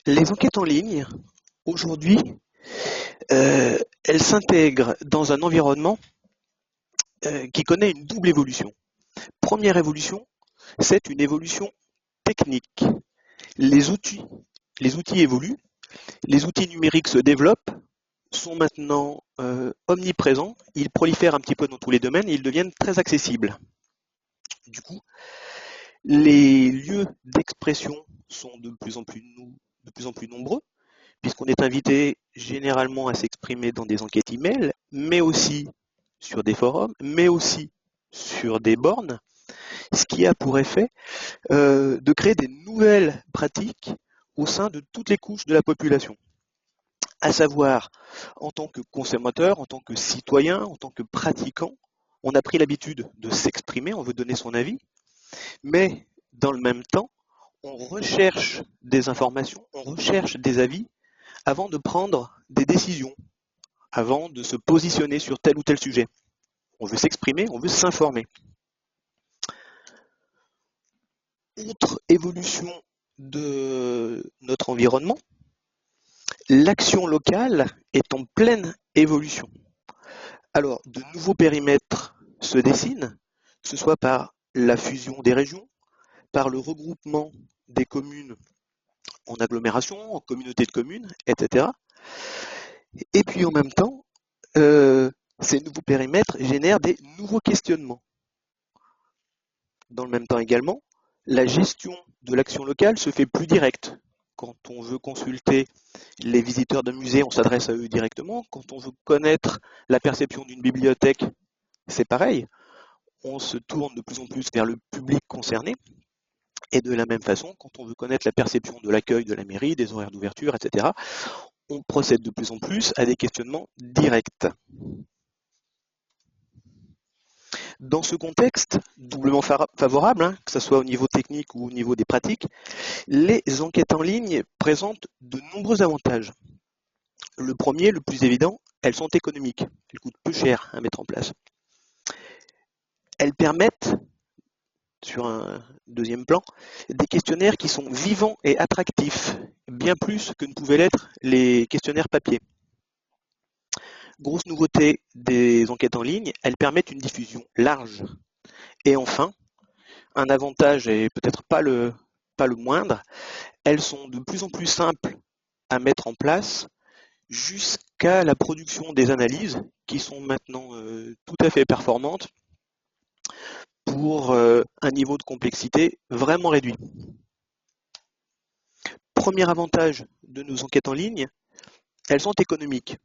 Les enquêtes en ligne, aujourd'hui, elles s'intègrent dans un environnement qui connaît une double évolution. Première évolution, c'est une évolution technique. Les outils, les outils évoluent, les outils numériques se développent, sont maintenant omniprésents, ils prolifèrent un petit peu dans tous les domaines et ils deviennent très accessibles. Du coup, les lieux d'expression sont de plus en plus nombreux, puisqu'on est invité généralement à s'exprimer dans des enquêtes email, mais aussi sur des forums, mais aussi sur des bornes, ce qui a pour effet de créer des nouvelles pratiques au sein de toutes les couches de la population. À savoir, en tant que consommateur, en tant que citoyen, en tant que pratiquant, on a pris l'habitude de s'exprimer, on veut donner son avis, mais dans le même temps, on recherche des informations, on recherche des avis avant de prendre des décisions, avant de se positionner sur tel ou tel sujet. On veut s'exprimer, on veut s'informer. Autre évolution de notre environnement, l'action locale est en pleine évolution. Alors, de nouveaux périmètres se dessinent, que ce soit par la fusion des régions, par le regroupement des communes en agglomération, en communauté de communes, etc. Et puis en même temps, ces nouveaux périmètres génèrent des nouveaux questionnements. Dans le même temps également, la gestion de l'action locale se fait plus directe. Quand on veut consulter les visiteurs d'un musée, on s'adresse à eux directement. Quand on veut connaître la perception d'une bibliothèque, c'est pareil. On se tourne de plus en plus vers le public concerné. Et de la même façon, quand on veut connaître la perception de l'accueil de la mairie, des horaires d'ouverture, etc., on procède de plus en plus à des questionnements directs. Dans ce contexte, doublement favorable, que ce soit au niveau technique ou au niveau des pratiques, les enquêtes en ligne présentent de nombreux avantages. Le premier, le plus évident, elles sont économiques. Elles coûtent peu cher à mettre en place. Elles permettent, sur un deuxième plan, des questionnaires qui sont vivants et attractifs, bien plus que ne pouvaient l'être les questionnaires papier. Grosse nouveauté des enquêtes en ligne, elles permettent une diffusion large. Et enfin, un avantage et peut-être pas le moindre, elles sont de plus en plus simples à mettre en place jusqu'à la production des analyses qui sont maintenant tout à fait performantes pour un niveau de complexité vraiment réduit. Premier avantage de nos enquêtes en ligne, elles sont économiques.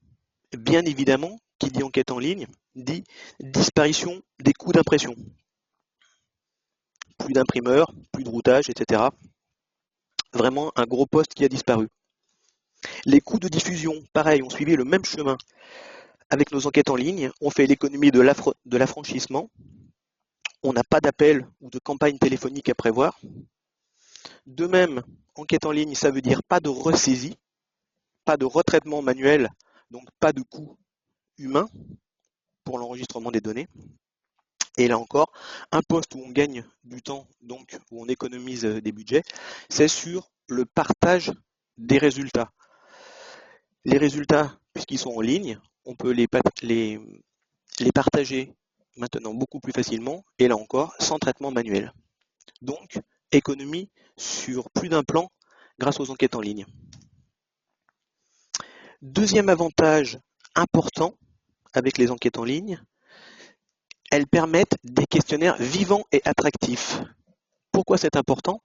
Bien évidemment, qui dit enquête en ligne, dit disparition des coûts d'impression. Plus d'imprimeurs, plus de routage, etc. Vraiment un gros poste qui a disparu. Les coûts de diffusion, pareil, ont suivi le même chemin. Avec nos enquêtes en ligne, on fait l'économie de l'affranchissement. On n'a pas d'appel ou de campagne téléphonique à prévoir. De même, enquête en ligne, ça veut dire pas de ressaisie, pas de retraitement manuel, donc pas de coût humain pour l'enregistrement des données. Et là encore, un poste où on gagne du temps, donc où on économise des budgets, c'est sur le partage des résultats. Les résultats, puisqu'ils sont en ligne, on peut les partager maintenant beaucoup plus facilement, et là encore, sans traitement manuel. Donc, économie sur plus d'un plan grâce aux enquêtes en ligne. Deuxième avantage important avec les enquêtes en ligne, elles permettent des questionnaires vivants et attractifs. Pourquoi c'est important?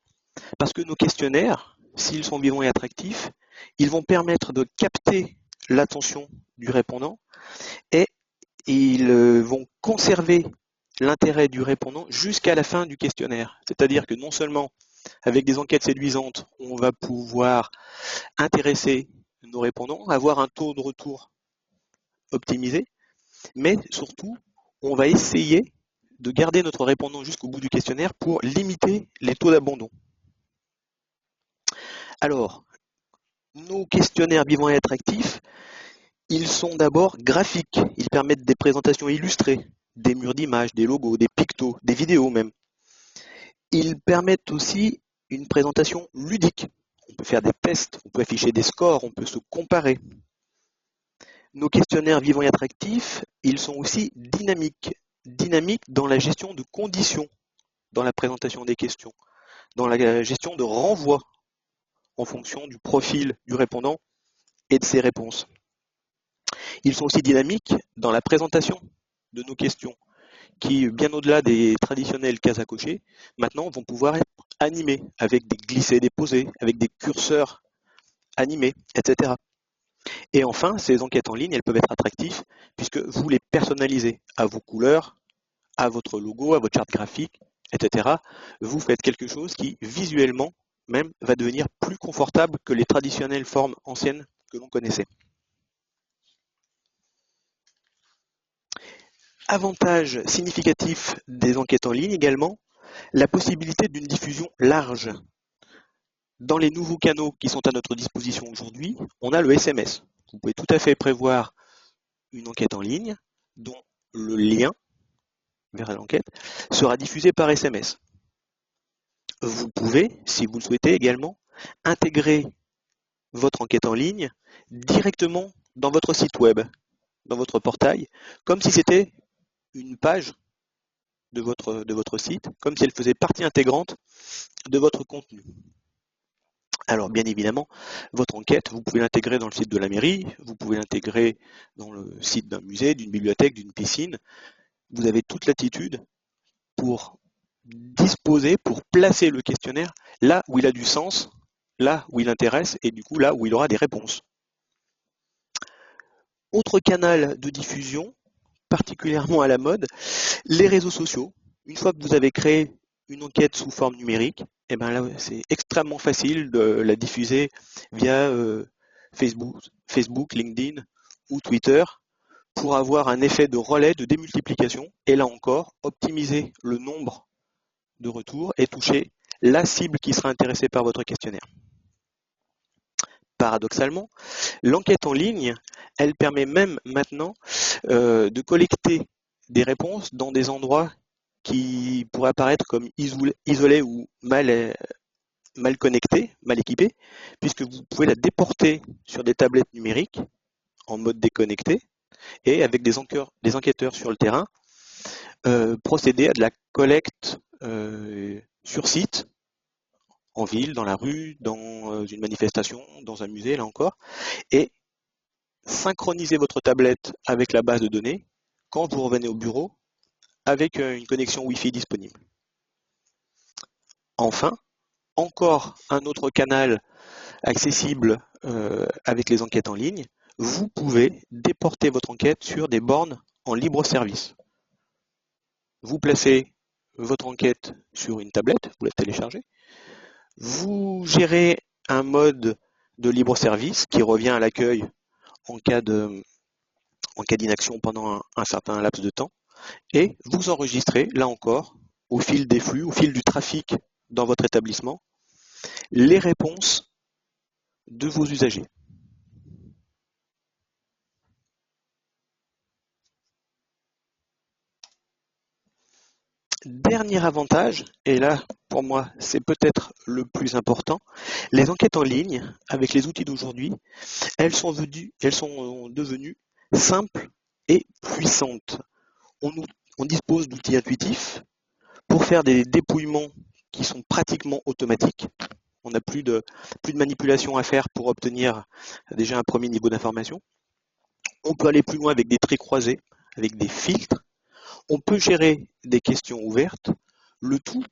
Parce que nos questionnaires, s'ils sont vivants et attractifs, ils vont permettre de capter l'attention du répondant et ils vont conserver l'intérêt du répondant jusqu'à la fin du questionnaire. C'est-à-dire que non seulement avec des enquêtes séduisantes, on va pouvoir intéresser nos répondants, avoir un taux de retour optimisé, mais surtout, on va essayer de garder notre répondant jusqu'au bout du questionnaire pour limiter les taux d'abandon. Alors, nos questionnaires vivants et attractifs, ils sont d'abord graphiques. Ils permettent des présentations illustrées, des murs d'images, des logos, des pictos, des vidéos même. Ils permettent aussi une présentation ludique. on peut faire des tests, on peut afficher des scores, on peut se comparer. Nos questionnaires vivants et attractifs, ils sont aussi dynamiques. Dynamiques dans la gestion de conditions, dans la présentation des questions, dans la gestion de renvoi en fonction du profil du répondant et de ses réponses. Ils sont aussi dynamiques dans la présentation de nos questions, qui, bien au-delà des traditionnelles cases à cocher, maintenant vont pouvoir être animées avec des glissés, déposés, avec des curseurs animés, etc. Et enfin, ces enquêtes en ligne, elles peuvent être attractives puisque vous les personnalisez à vos couleurs, à votre logo, à votre charte graphique, etc. Vous faites quelque chose qui, visuellement, même, va devenir plus confortable que les traditionnelles formes anciennes que l'on connaissait. Avantage significatif des enquêtes en ligne également, la possibilité d'une diffusion large. Dans les nouveaux canaux qui sont à notre disposition aujourd'hui, on a le SMS. Vous pouvez tout à fait prévoir une enquête en ligne dont le lien vers l'enquête sera diffusé par SMS. Vous pouvez, si vous le souhaitez également, intégrer votre enquête en ligne directement dans votre site web, dans votre portail, comme si c'était une page de votre site, comme si elle faisait partie intégrante de votre contenu. Alors bien évidemment, votre enquête, vous pouvez l'intégrer dans le site de la mairie, vous pouvez l'intégrer dans le site d'un musée, d'une bibliothèque, d'une piscine. Vous avez toute latitude pour disposer, pour placer le questionnaire là où il a du sens, là où il intéresse et du coup là où il aura des réponses. Autre canal de diffusion, particulièrement à la mode, les réseaux sociaux. Une fois que vous avez créé une enquête sous forme numérique, eh ben là, c'est extrêmement facile de la diffuser via Facebook, LinkedIn ou Twitter pour avoir un effet de relais, de démultiplication et là encore, optimiser le nombre de retours et toucher la cible qui sera intéressée par votre questionnaire. Paradoxalement, l'enquête en ligne, elle permet même maintenant de collecter des réponses dans des endroits qui pourraient apparaître comme isolés ou mal connectés, mal équipés, puisque vous pouvez la déporter sur des tablettes numériques en mode déconnecté et avec des enquêteurs sur le terrain, procéder à de la collecte sur site, en ville, dans la rue, dans une manifestation, dans un musée, là encore, et synchroniser votre tablette avec la base de données quand vous revenez au bureau avec une connexion Wi-Fi disponible. Enfin, encore un autre canal accessible avec les enquêtes en ligne, vous pouvez déporter votre enquête sur des bornes en libre service. Vous placez votre enquête sur une tablette, vous la téléchargez, vous gérez un mode de libre service qui revient à l'accueil en cas d'inaction pendant un certain laps de temps, et vous enregistrez, là encore, au fil des flux, au fil du trafic dans votre établissement, les réponses de vos usagers. Dernier avantage, et là pour moi c'est peut-être le plus important, les enquêtes en ligne, avec les outils d'aujourd'hui, elles sont devenues simples et puissantes. On dispose d'outils intuitifs pour faire des dépouillements qui sont pratiquement automatiques. On n'a plus de manipulation à faire pour obtenir déjà un premier niveau d'information. On peut aller plus loin avec des traits croisés, avec des filtres. On peut gérer des questions ouvertes, le tout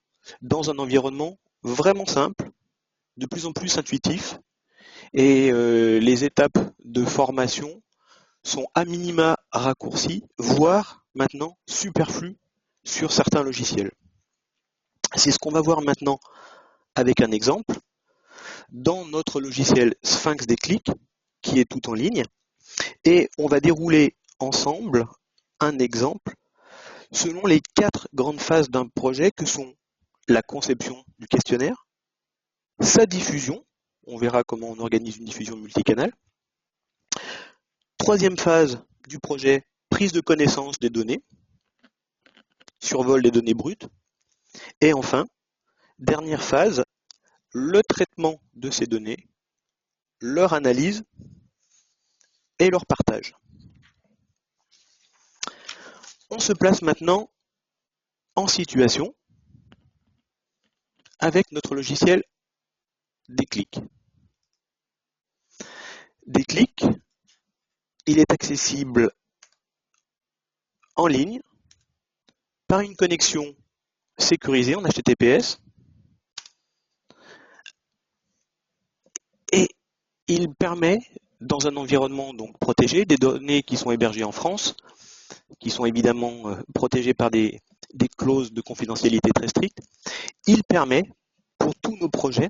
dans un environnement vraiment simple, de plus en plus intuitif, et les étapes de formation sont à minima raccourcies, voire maintenant superflues sur certains logiciels. C'est ce qu'on va voir maintenant avec un exemple. Dans notre logiciel Sphinx Déclic, qui est tout en ligne, et on va dérouler ensemble un exemple selon les 4 grandes phases d'un projet que sont la conception du questionnaire, sa diffusion, on verra comment on organise une diffusion multicanal, 3e phase du projet, prise de connaissance des données, survol des données brutes, et enfin, dernière phase, le traitement de ces données, leur analyse et leur partage. On se place maintenant en situation avec notre logiciel Déclic. Déclic, il est accessible en ligne par une connexion sécurisée en HTTPS et il permet, dans un environnement donc protégé, des données qui sont hébergées en France, qui sont évidemment protégées par des clauses de confidentialité très strictes, il permet pour tous nos projets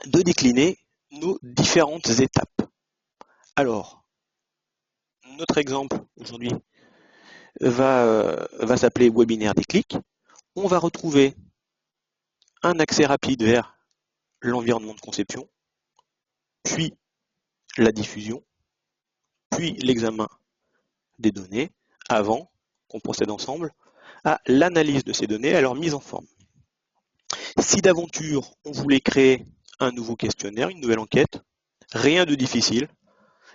de décliner nos différentes étapes. Alors, notre exemple aujourd'hui va s'appeler Webinaire Déclic. On va retrouver un accès rapide vers l'environnement de conception, puis la diffusion, puis l'examen des données, avant qu'on procède ensemble à l'analyse de ces données, à leur mise en forme. Si d'aventure on voulait créer un nouveau questionnaire, une nouvelle enquête, rien de difficile.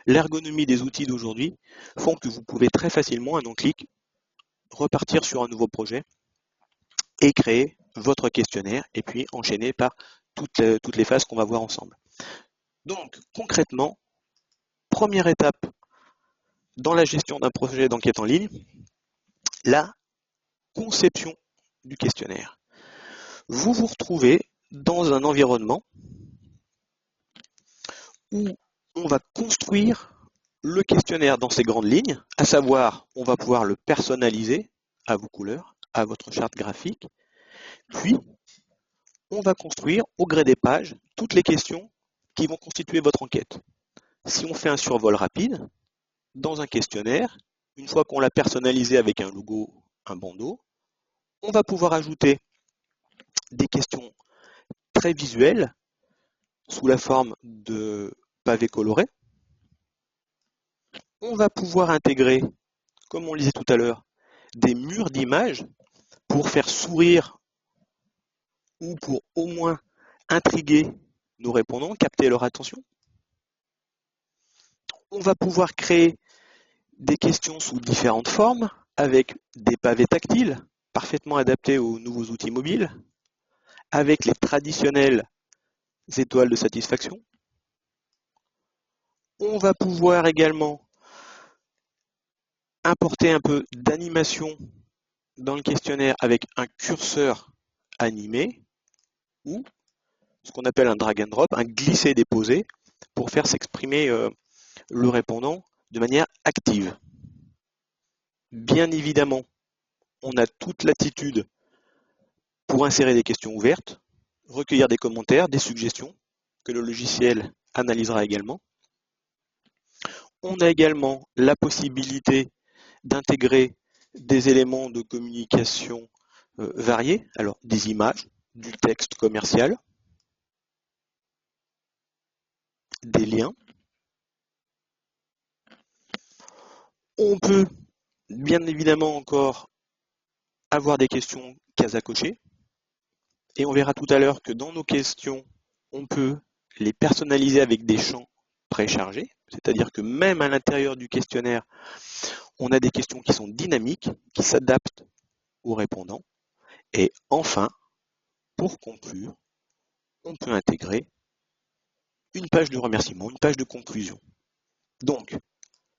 L'ergonomie des outils d'aujourd'hui font que vous pouvez très facilement, en un clic, repartir sur un nouveau projet et créer votre questionnaire et puis enchaîner par toutes les phases qu'on va voir ensemble. Donc concrètement, première étape dans la gestion d'un projet d'enquête en ligne, la conception du questionnaire. Vous vous retrouvez dans un environnement où on va construire le questionnaire dans ses grandes lignes, à savoir, on va pouvoir le personnaliser à vos couleurs, à votre charte graphique, puis on va construire au gré des pages toutes les questions qui vont constituer votre enquête. Si on fait un survol rapide, dans un questionnaire, une fois qu'on l'a personnalisé avec un logo, un bandeau, on va pouvoir ajouter des questions très visuelles sous la forme de pavés colorés. On va pouvoir intégrer, comme on le disait tout à l'heure, des murs d'images pour faire sourire ou pour au moins intriguer nos répondants, capter leur attention. On va pouvoir créer des questions sous différentes formes, avec des pavés tactiles, parfaitement adaptés aux nouveaux outils mobiles, avec les traditionnelles étoiles de satisfaction. On va pouvoir également importer un peu d'animation dans le questionnaire avec un curseur animé ou ce qu'on appelle un drag and drop, un glisser-déposer pour faire s'exprimer le répondant de manière active. Bien évidemment, on a toute latitude pour insérer des questions ouvertes, recueillir des commentaires, des suggestions que le logiciel analysera également. On a également la possibilité d'intégrer des éléments de communication variés, alors des images, du texte commercial, des liens. On peut bien évidemment encore avoir des questions cases à cocher. Et on verra tout à l'heure que dans nos questions, on peut les personnaliser avec des champs préchargés. C'est-à-dire que même à l'intérieur du questionnaire, on a des questions qui sont dynamiques, qui s'adaptent aux répondants. Et enfin, pour conclure, on peut intégrer une page de remerciement, une page de conclusion. Donc,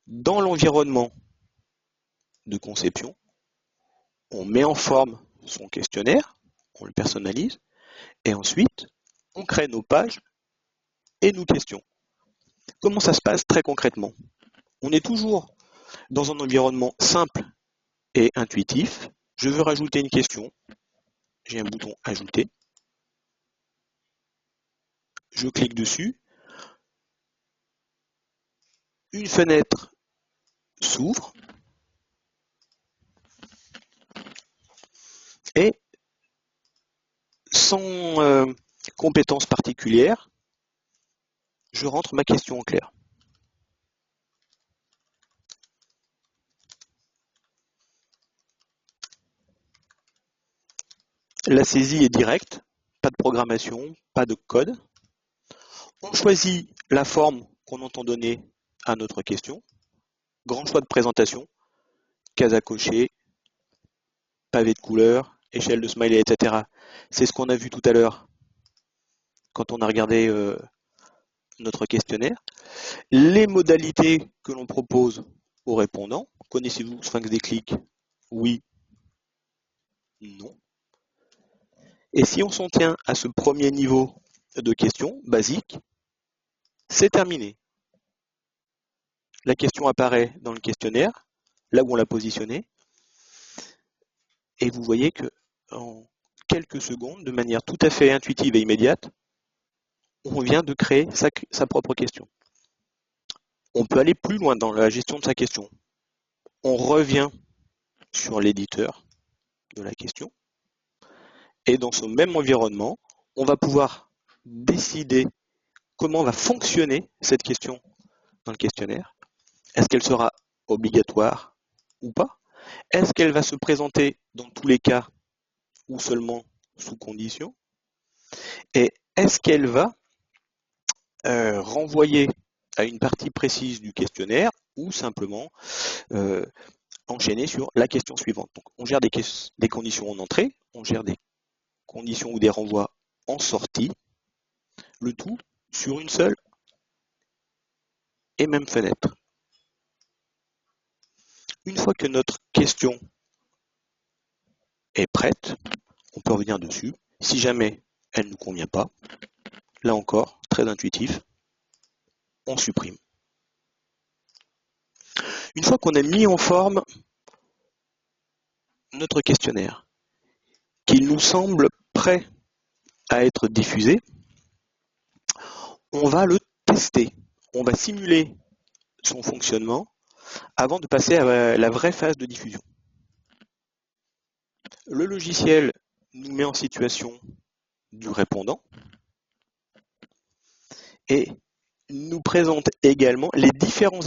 dans l'environnement de conception, on met en forme son questionnaire, on le personnalise, et ensuite, on crée nos pages et nos questions. Comment ça se passe très concrètement? On est toujours dans un environnement simple et intuitif. Je veux rajouter une question. J'ai un bouton Ajouter. Je clique dessus. Une fenêtre s'ouvre. Et sans compétence particulière, je rentre ma question en clair. La saisie est directe, pas de programmation, pas de code. On choisit la forme qu'on entend donner à notre question. Grand choix de présentation, case à cocher, pavé de couleurs, échelle de smiley, etc. C'est ce qu'on a vu tout à l'heure quand on a regardé notre questionnaire. Les modalités que l'on propose aux répondants. Connaissez-vous Sphinx déclic? Oui. Non. Et si on s'en tient à ce premier niveau de question basique, c'est terminé. La question apparaît dans le questionnaire, là où on l'a positionnée, et vous voyez que en quelques secondes, de manière tout à fait intuitive et immédiate, on vient de créer sa propre question. On peut aller plus loin dans la gestion de sa question. On revient sur l'éditeur de la question, et dans ce même environnement, on va pouvoir décider comment va fonctionner cette question dans le questionnaire. Est-ce qu'elle sera obligatoire ou pas? Est-ce qu'elle va se présenter dans tous les cas ou seulement sous condition? Et est-ce qu'elle va renvoyer à une partie précise du questionnaire ou simplement enchaîner sur la question suivante? Donc, on gère des conditions en entrée, on gère des conditions ou des renvois en sortie, le tout sur une seule et même fenêtre. Une fois que notre question est prête, on peut revenir dessus. Si jamais elle ne nous convient pas, là encore, très intuitif, on supprime. Une fois qu'on a mis en forme notre questionnaire, qu'il nous semble prêt à être diffusé, on va le tester. On va simuler son fonctionnement avant de passer à la vraie phase de diffusion. Le logiciel nous met en situation du répondant et nous présente également les différents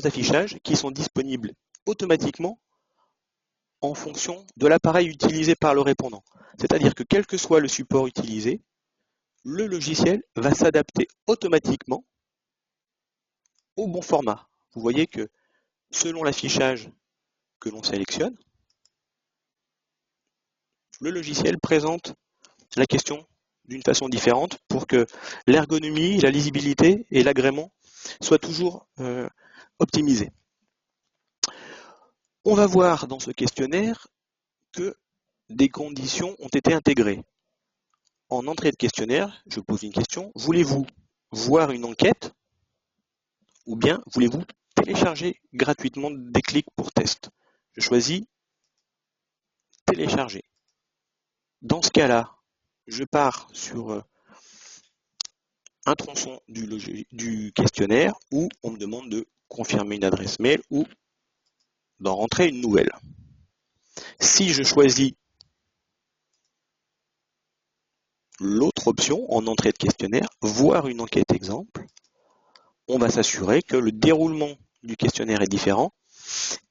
affichages qui sont disponibles automatiquement en fonction de l'appareil utilisé par le répondant. C'est-à-dire que quel que soit le support utilisé, le logiciel va s'adapter automatiquement au bon format. Vous voyez que selon l'affichage que l'on sélectionne, le logiciel présente la question d'une façon différente pour que l'ergonomie, la lisibilité et l'agrément soient toujours optimisés. On va voir dans ce questionnaire que des conditions ont été intégrées. En entrée de questionnaire, je pose une question. Voulez-vous voir une enquête ou bien voulez-vous télécharger gratuitement des clics pour test? Je choisis télécharger. Dans ce cas-là, je pars sur un tronçon du questionnaire où on me demande de confirmer une adresse mail ou d'en rentrer une nouvelle. Si je choisis l'autre option en entrée de questionnaire, voir une enquête exemple, on va s'assurer que le déroulement du questionnaire est différent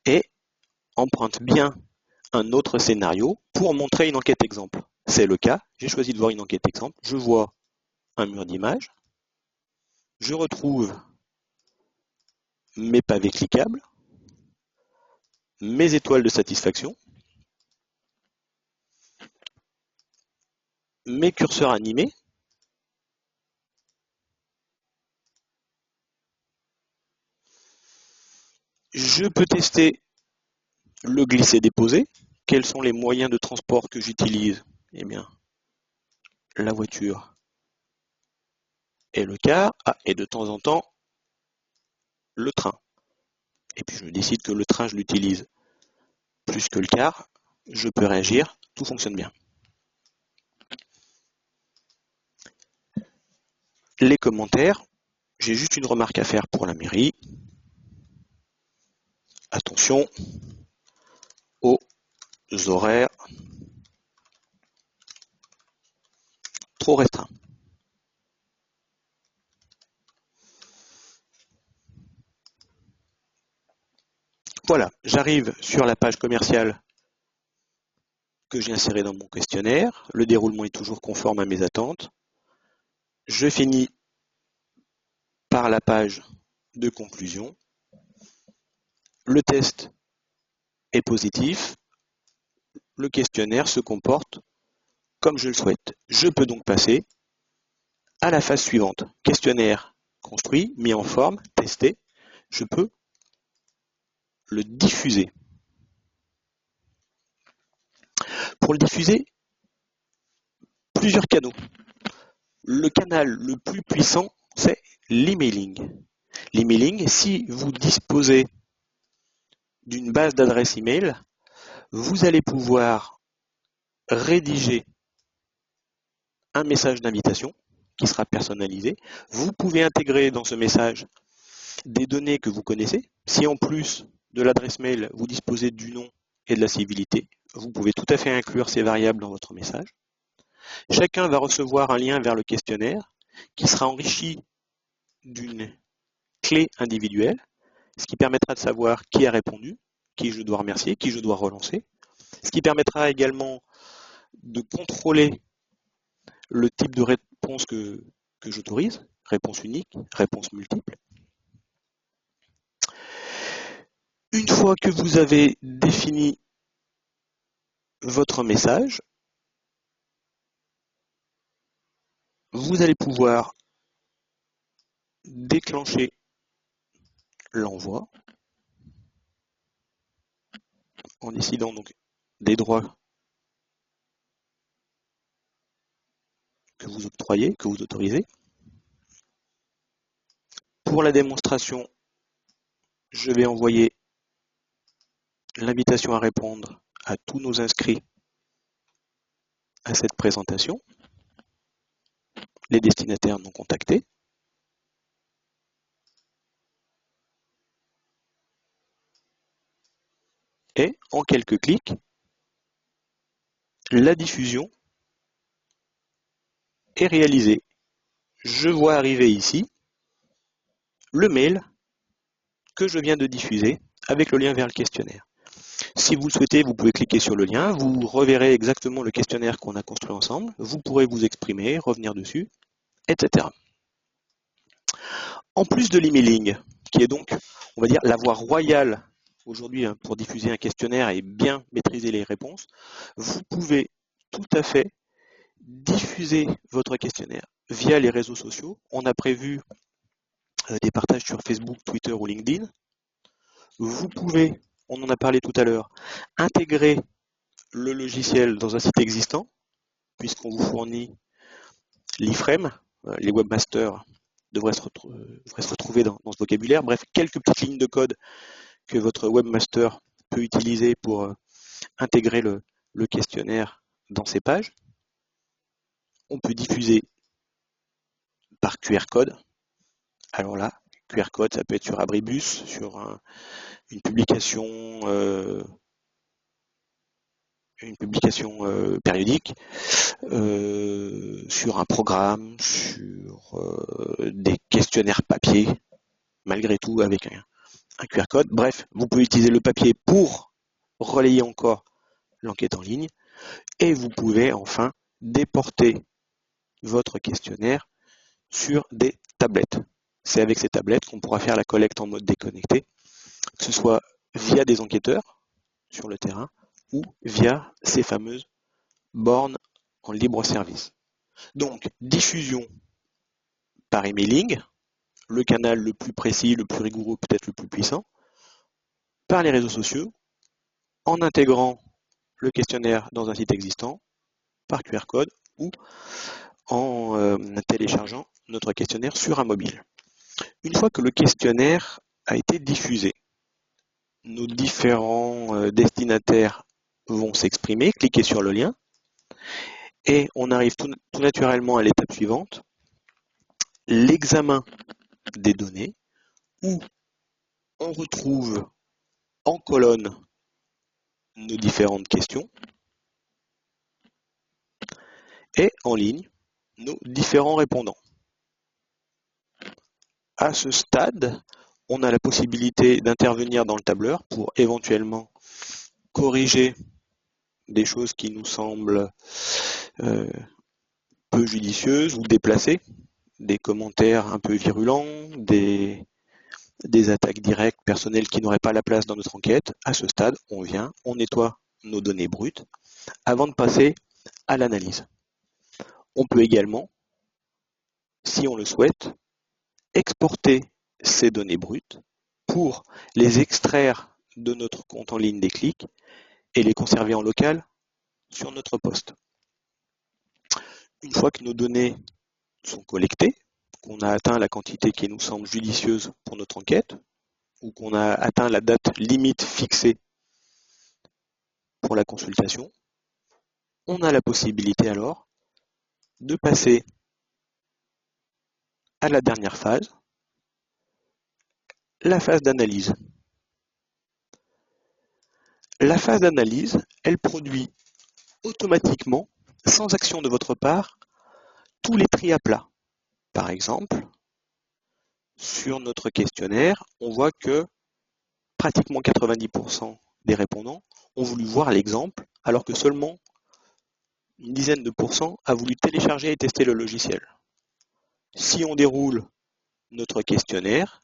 et emprunte bien un autre scénario pour montrer une enquête exemple. C'est le cas, j'ai choisi de voir une enquête exemple, je vois un mur d'images, je retrouve mes pavés cliquables, mes étoiles de satisfaction, mes curseurs animés, je peux tester le glisser-déposer. Quels sont les moyens de transport que j'utilise? Eh bien, la voiture et le car, et de temps en temps, le train. Et puis je décide que le train, je l'utilise plus que le car, je peux réagir, tout fonctionne bien. Les commentaires, j'ai juste une remarque à faire pour la mairie. Attention aux horaires trop restreints. Voilà, j'arrive sur la page commerciale que j'ai inséré dans mon questionnaire. Le déroulement est toujours conforme à mes attentes. Je finis par la page de conclusion. Le test est positif. Le questionnaire se comporte comme je le souhaite. Je peux donc passer à la phase suivante. Questionnaire construit, mis en forme, testé. Je peux le diffuser. Pour le diffuser, plusieurs canaux. Le canal le plus puissant, c'est l'emailing. L'emailing, si vous disposez d'une base d'adresse email, vous allez pouvoir rédiger un message d'invitation qui sera personnalisé. Vous pouvez intégrer dans ce message des données que vous connaissez. Si en plus de l'adresse mail, vous disposez du nom et de la civilité, vous pouvez tout à fait inclure ces variables dans votre message. Chacun va recevoir un lien vers le questionnaire qui sera enrichi d'une clé individuelle, ce qui permettra de savoir qui a répondu, qui je dois remercier, qui je dois relancer, ce qui permettra également de contrôler le type de réponse que j'autorise, réponse unique, réponse multiple. Une fois que vous avez défini votre message, vous allez pouvoir déclencher l'envoi en décidant donc des droits que vous octroyez, que vous autorisez. Pour la démonstration, je vais envoyer l'invitation à répondre à tous nos inscrits à cette présentation, les destinataires non contactés. Et en quelques clics, la diffusion est réalisée. Je vois arriver ici le mail que je viens de diffuser avec le lien vers le questionnaire. Si vous le souhaitez, vous pouvez cliquer sur le lien, vous reverrez exactement le questionnaire qu'on a construit ensemble, vous pourrez vous exprimer, revenir dessus, etc. En plus de l'emailing, qui est donc, on va dire, la voie royale aujourd'hui pour diffuser un questionnaire et bien maîtriser les réponses, vous pouvez tout à fait diffuser votre questionnaire via les réseaux sociaux. On a prévu des partages sur Facebook, Twitter ou LinkedIn. Vous pouvez, on en a parlé tout à l'heure, intégrer le logiciel dans un site existant, puisqu'on vous fournit l'iframe, les webmasters devraient se retrouver dans ce vocabulaire. Bref, quelques petites lignes de code que votre webmaster peut utiliser pour intégrer le questionnaire dans ses pages. On peut diffuser par QR code. Alors là, QR code, ça peut être sur Abribus, sur une publication périodique, sur un programme, sur des questionnaires papier, malgré tout avec un QR code. Bref, vous pouvez utiliser le papier pour relayer encore l'enquête en ligne et vous pouvez enfin déporter votre questionnaire sur des tablettes. C'est avec ces tablettes qu'on pourra faire la collecte en mode déconnecté, que ce soit via des enquêteurs sur le terrain ou via ces fameuses bornes en libre service. Donc, diffusion par emailing, le canal le plus précis, le plus rigoureux, peut-être le plus puissant, par les réseaux sociaux, en intégrant le questionnaire dans un site existant, par QR code ou en téléchargeant notre questionnaire sur un mobile. Une fois que le questionnaire a été diffusé, nos différents destinataires vont s'exprimer, cliquer sur le lien, et on arrive tout naturellement à l'étape suivante, l'examen des données, où on retrouve en colonne nos différentes questions, et en ligne, nos différents répondants. À ce stade, on a la possibilité d'intervenir dans le tableur pour éventuellement corriger des choses qui nous semblent peu judicieuses ou déplacées, des commentaires un peu virulents, des attaques directes personnelles qui n'auraient pas la place dans notre enquête. À ce stade, on vient, on nettoie nos données brutes avant de passer à l'analyse. On peut également, si on le souhaite, exporter ces données brutes pour les extraire de notre compte en ligne Déclic et les conserver en local sur notre poste. Une fois que nos données sont collectées, qu'on a atteint la quantité qui nous semble judicieuse pour notre enquête, ou qu'on a atteint la date limite fixée pour la consultation, on a la possibilité alors de passer à la dernière phase, la phase d'analyse. La phase d'analyse, elle produit automatiquement, sans action de votre part, tous les tri à plat. Par exemple, sur notre questionnaire, on voit que pratiquement 90% des répondants ont voulu voir l'exemple, alors que seulement une dizaine de pourcents a voulu télécharger et tester le logiciel. Si on déroule notre questionnaire,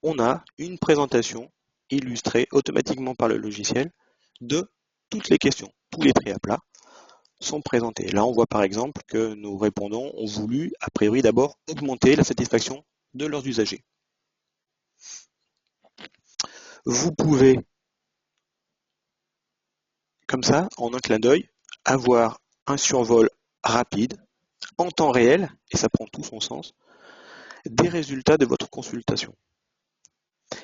on a une présentation illustrée automatiquement par le logiciel de toutes les questions. Tous les tri à plat sont présentés. Là, on voit par exemple que nos répondants ont voulu, a priori d'abord, augmenter la satisfaction de leurs usagers. Vous pouvez, comme ça, en un clin d'œil, avoir un survol rapide, en temps réel, et ça prend tout son sens, des résultats de votre consultation.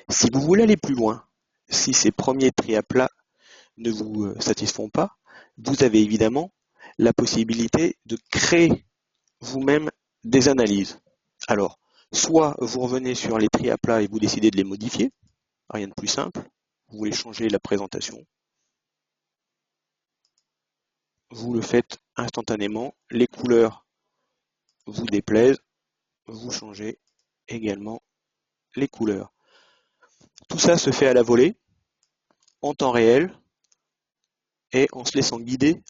Si vous voulez aller plus loin, si ces premiers tri à plat ne vous satisfont pas, vous avez évidemment la possibilité de créer vous-même des analyses. Alors, soit vous revenez sur les tri à plat et vous décidez de les modifier, rien de plus simple, vous voulez changer la présentation, vous le faites instantanément, les couleurs vous déplaisent, vous changez également les couleurs. Tout ça se fait à la volée, en temps réel, et en se laissant guider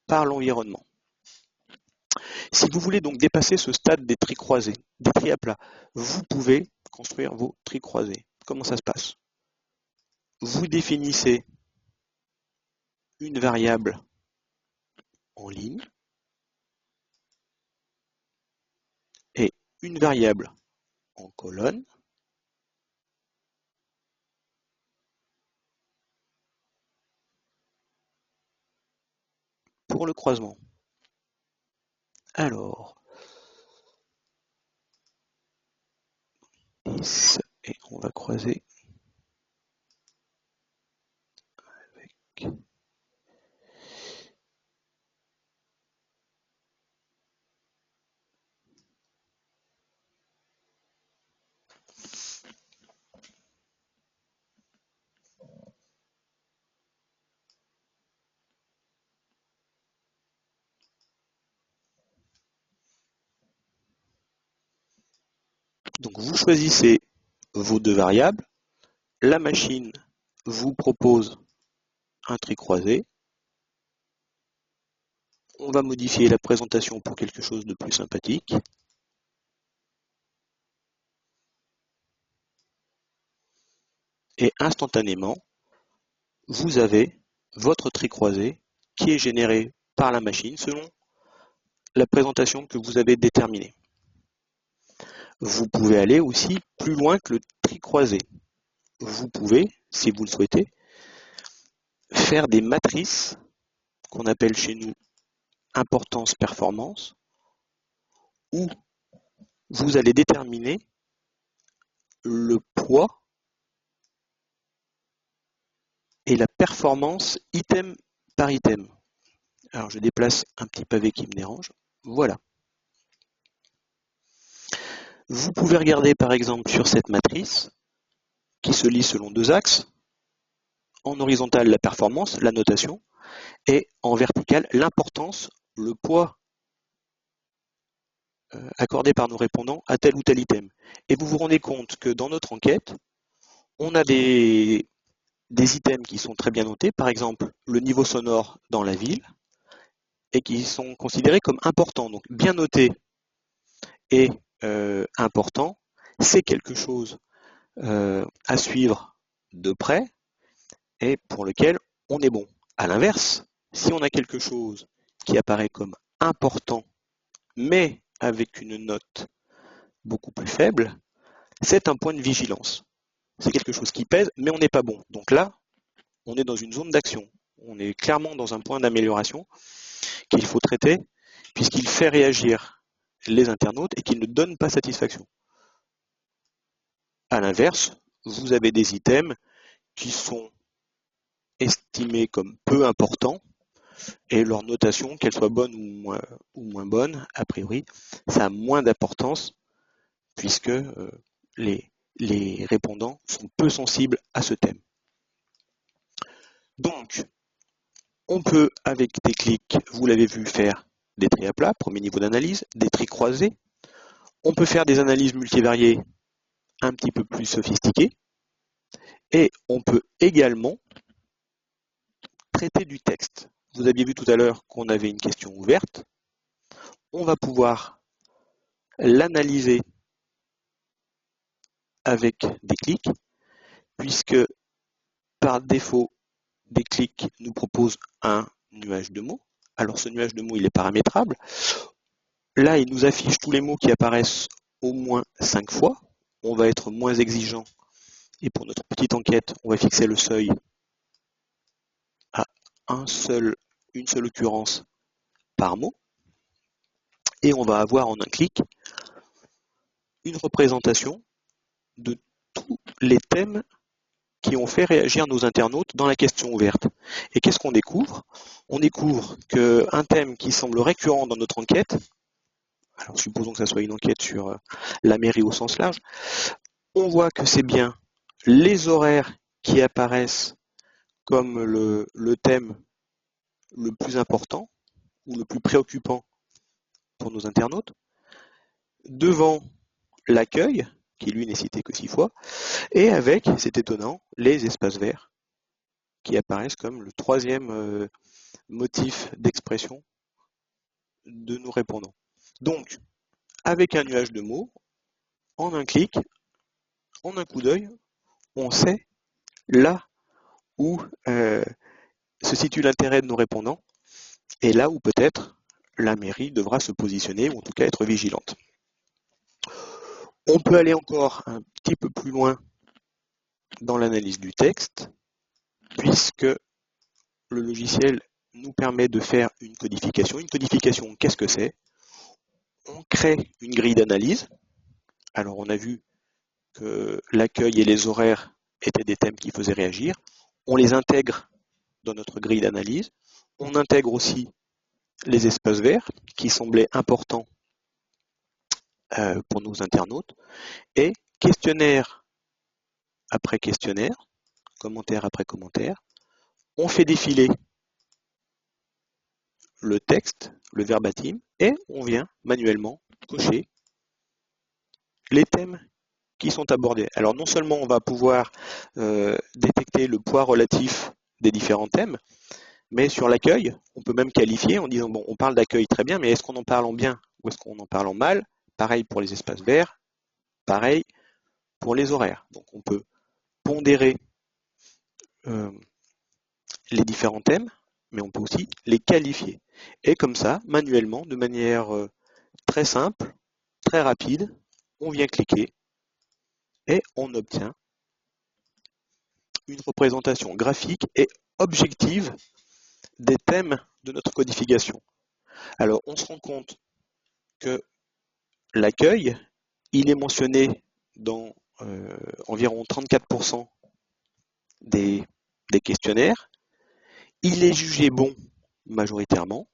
par l'environnement. Si vous voulez donc dépasser ce stade des tri croisés, des tri à plat, vous pouvez construire vos tri croisés. Comment ça se passe? Vous définissez une variable en ligne et une variable en colonne pour le croisement. Alors, et on va croiser avec donc vous choisissez vos deux variables, la machine vous propose un tri croisé, on va modifier la présentation pour quelque chose de plus sympathique. Et instantanément, vous avez votre tri croisé qui est généré par la machine selon la présentation que vous avez déterminée. Vous pouvez aller aussi plus loin que le tri croisé. Vous pouvez, si vous le souhaitez, faire des matrices qu'on appelle chez nous importance-performance, où vous allez déterminer le poids et la performance item par item. Alors je déplace un petit pavé qui me dérange. Voilà. Vous pouvez regarder par exemple sur cette matrice qui se lit selon deux axes. En horizontal, la performance, la notation, et en vertical, l'importance, le poids accordé par nos répondants à tel ou tel item. Et vous vous rendez compte que dans notre enquête, on a des des items qui sont très bien notés, par exemple le niveau sonore dans la ville, et qui sont considérés comme importants. Donc bien noté et important, c'est quelque chose à suivre de près et pour lequel on est bon. À l'inverse, si on a quelque chose qui apparaît comme important, mais avec une note beaucoup plus faible, c'est un point de vigilance. C'est quelque chose qui pèse, mais on n'est pas bon. Donc là, on est dans une zone d'action. On est clairement dans un point d'amélioration qu'il faut traiter, puisqu'il fait réagir les internautes et qu'il ne donne pas satisfaction. À l'inverse, vous avez des items qui sont estimés comme peu importants, et leur notation, qu'elle soit bonne ou moins bonne, a priori, ça a moins d'importance, puisque les répondants sont peu sensibles à ce thème. Donc, on peut, avec des clics, vous l'avez vu, faire des tris à plat, premier niveau d'analyse, des tris croisés. On peut faire des analyses multivariées un petit peu plus sophistiquées. Et on peut également traiter du texte. Vous aviez vu tout à l'heure qu'on avait une question ouverte. On va pouvoir l'analyser avec des clics, puisque par défaut, des clics nous proposent un nuage de mots. Alors ce nuage de mots, il est paramétrable. Là, il nous affiche tous les mots qui apparaissent au moins 5 fois. On va être moins exigeant. Et pour notre petite enquête, on va fixer le seuil à une seule occurrence par mot. Et on va avoir en un clic une représentation de tous les thèmes qui ont fait réagir nos internautes dans la question ouverte. Et qu'est-ce qu'on découvre? On découvre qu'un thème qui semble récurrent dans notre enquête, alors supposons que ça soit une enquête sur la mairie au sens large, on voit que c'est bien les horaires qui apparaissent comme le thème le plus important ou le plus préoccupant pour nos internautes, devant l'accueil, qui lui n'est cité que 6 fois, et avec, c'est étonnant, les espaces verts, qui apparaissent comme le troisième motif d'expression de nos répondants. Donc, avec un nuage de mots, en un clic, en un coup d'œil, on sait là où se situe l'intérêt de nos répondants, et là où peut-être la mairie devra se positionner, ou en tout cas être vigilante. On peut aller encore un petit peu plus loin dans l'analyse du texte, puisque le logiciel nous permet de faire une codification. Une codification, qu'est-ce que c'est? On crée une grille d'analyse. Alors on a vu que l'accueil et les horaires étaient des thèmes qui faisaient réagir. On les intègre dans notre grille d'analyse. On intègre aussi les espaces verts qui semblaient importants pour nos internautes. Et questionnaire après questionnaire, commentaire après commentaire, on fait défiler le texte, le verbatim, et on vient manuellement cocher les thèmes qui sont abordés. Alors non seulement on va pouvoir détecter le poids relatif des différents thèmes, mais sur l'accueil, on peut même qualifier en disant, bon, on parle d'accueil très bien, mais est-ce qu'on en parle en bien ou est-ce qu'on en parle en mal? Pareil pour les espaces verts, pareil pour les horaires. Donc on peut pondérer les différents thèmes, mais on peut aussi les qualifier. Et comme ça, manuellement, de manière très simple, très rapide, on vient cliquer et on obtient une représentation graphique et objective des thèmes de notre codification. Alors, on se rend compte que l'accueil, il est mentionné dans environ 34% des questionnaires. Il est jugé bon majoritairement,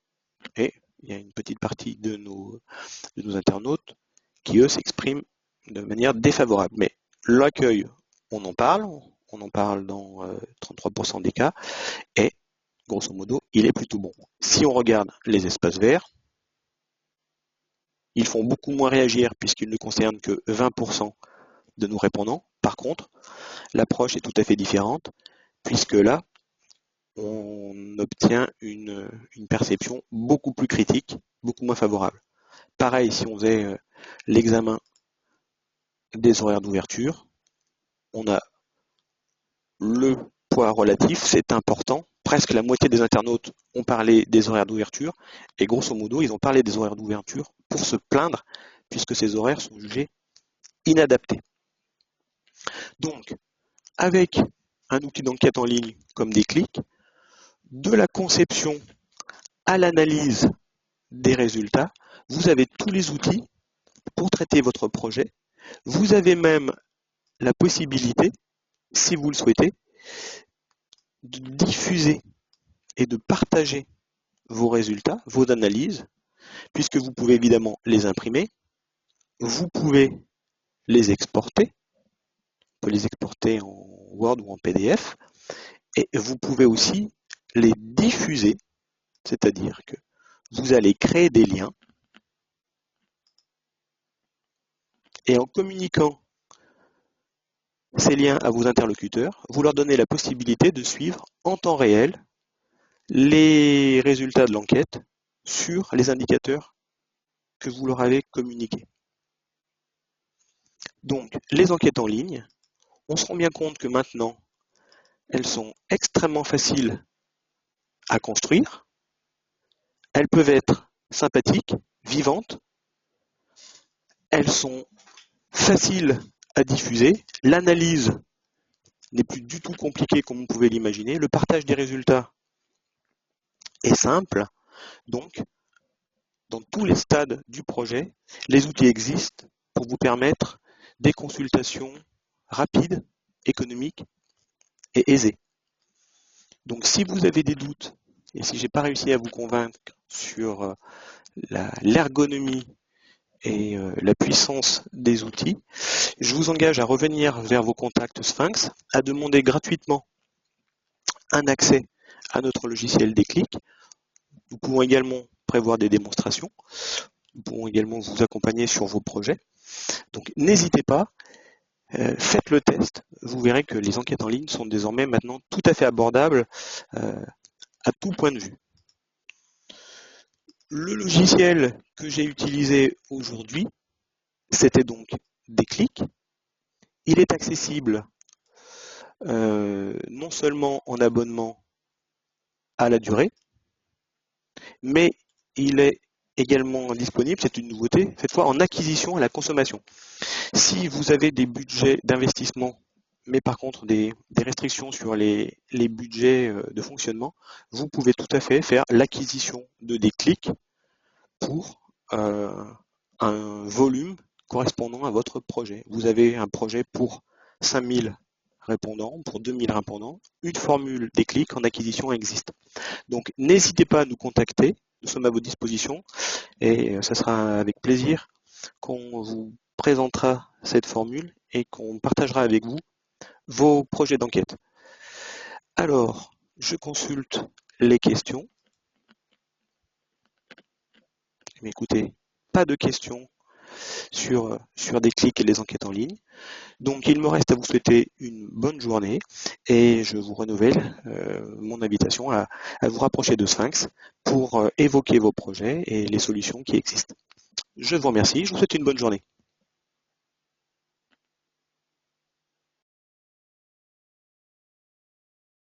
et il y a une petite partie de nos internautes qui, eux, s'expriment de manière défavorable. Mais l'accueil, on en parle dans 33% des cas, et grosso modo, il est plutôt bon. Si on regarde les espaces verts, ils font beaucoup moins réagir puisqu'ils ne concernent que 20% de nos répondants. Par contre, l'approche est tout à fait différente puisque là, on obtient une perception beaucoup plus critique, beaucoup moins favorable. Pareil, si on faisait l'examen des horaires d'ouverture, on a le poids relatif, c'est important. Presque la moitié des internautes ont parlé des horaires d'ouverture, et grosso modo, ils ont parlé des horaires d'ouverture pour se plaindre, puisque ces horaires sont jugés inadaptés. Donc, avec un outil d'enquête en ligne comme Déclic, de la conception à l'analyse des résultats, vous avez tous les outils pour traiter votre projet. Vous avez même la possibilité, si vous le souhaitez, de diffuser et de partager vos résultats, vos analyses, puisque vous pouvez évidemment les imprimer, vous pouvez les exporter, on peut les exporter en Word ou en PDF, et vous pouvez aussi les diffuser, c'est-à-dire que vous allez créer des liens, et en communiquant ces liens à vos interlocuteurs, vous leur donnez la possibilité de suivre en temps réel les résultats de l'enquête sur les indicateurs que vous leur avez communiqués. Donc, les enquêtes en ligne, on se rend bien compte que maintenant, elles sont extrêmement faciles à construire, elles peuvent être sympathiques, vivantes, elles sont faciles à diffuser, l'analyse n'est plus du tout compliquée comme on pouvait l'imaginer, le partage des résultats est simple, donc dans tous les stades du projet, les outils existent pour vous permettre des consultations rapides, économiques et aisées. Donc si vous avez des doutes, et si je n'ai pas réussi à vous convaincre sur l'ergonomie et la puissance des outils, je vous engage à revenir vers vos contacts Sphinx, à demander gratuitement un accès à notre logiciel Déclic. Nous pouvons également prévoir des démonstrations. Nous pouvons également vous accompagner sur vos projets. Donc n'hésitez pas, faites le test. Vous verrez que les enquêtes en ligne sont désormais maintenant tout à fait abordables à tout point de vue. Le logiciel que j'ai utilisé aujourd'hui, c'était donc Déclic. Il est accessible non seulement en abonnement à la durée, mais il est également disponible, c'est une nouveauté, cette fois en acquisition à la consommation. Si vous avez des budgets d'investissement, mais par contre des restrictions sur les budgets de fonctionnement, vous pouvez tout à fait faire l'acquisition de Déclic pour un volume correspondant à votre projet. Vous avez un projet pour 5000 répondants, pour 2000 répondants, une formule Déclic en acquisition existe. Donc n'hésitez pas à nous contacter, nous sommes à votre disposition et ce sera avec plaisir qu'on vous présentera cette formule et qu'on partagera avec vous vos projets d'enquête. Alors, je consulte les questions. Mais écoutez, pas de questions sur Déclic et les enquêtes en ligne. Donc il me reste à vous souhaiter une bonne journée et je vous renouvelle mon invitation à vous rapprocher de Sphinx pour évoquer vos projets et les solutions qui existent. Je vous remercie, je vous souhaite une bonne journée.